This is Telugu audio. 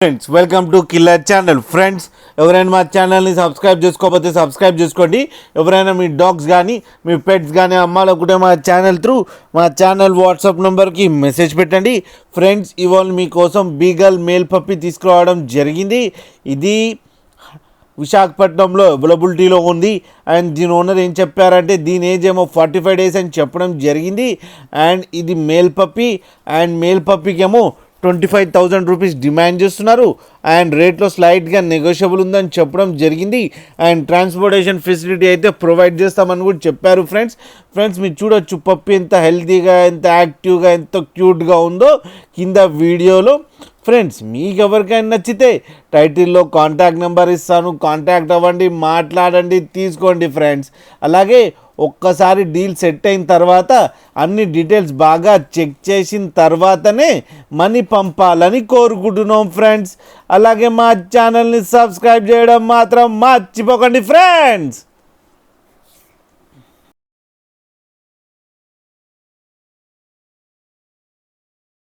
Friends welcome to killer channel. Friends ఎవరైనా మా ఛానల్ని సబ్స్క్రైబ్ చేసుకోకపోతే సబ్స్క్రైబ్ చేసుకోండి. ఎవరైనా మీ డాగ్స్ కానీ మీ పెట్స్ కానీ అమ్మాలనుకుంటే మా ఛానల్ వాట్సాప్ నెంబర్కి మెసేజ్ పెట్టండి. ఫ్రెండ్స్ ఇవాళ మీకోసం బీగల్ మేల్ పప్పి తీసుకురావడం జరిగింది. ఇది విశాఖపట్నంలో అవైలబిలిటీలో ఉంది. అండ్ దీని ఓనర్ ఏం చెప్పారంటే దీని ఏజ్ ఏమో 45 days అని చెప్పడం జరిగింది. అండ్ ఇది మేల్ పప్పి అండ్ మేల్ పప్పికి ఏమో 25,000 రూపీస్ డిమాండ్ చేస్తున్నారు. అండ్ రేట్లో స్లైట్గా నెగోషియబుల్ ఉందని చెప్పడం జరిగింది. అండ్ ట్రాన్స్పోర్టేషన్ ఫెసిలిటీ అయితే ప్రొవైడ్ చేస్తామని కూడా చెప్పారు. ఫ్రెండ్స్ మీరు చూడొచ్చు పప్పి ఎంత హెల్తీగా, ఎంత యాక్టివ్గా, ఎంత క్యూట్గా ఉందో కింద వీడియోలో. ఫ్రెండ్స్ మీకు ఎవరికైనా నచ్చితే టైటిల్లో కాంటాక్ట్ నెంబర్ ఇస్తాను, కాంటాక్ట్ అవ్వండి, మాట్లాడండి, తీసుకోండి ఫ్రెండ్స్. అలాగే ఒక్కసారి డీల్ సెట్ అయిన తర్వాత అన్ని డీటెయిల్స్ బాగా చెక్ చేసిన తర్వాతనే మనీ పంపాలని కోరుకుంటున్నాం ఫ్రెండ్స్. అలాగే మా ఛానల్ని సబ్స్క్రైబ్ చేయడం మాత్రం మర్చిపోకండి ఫ్రెండ్స్.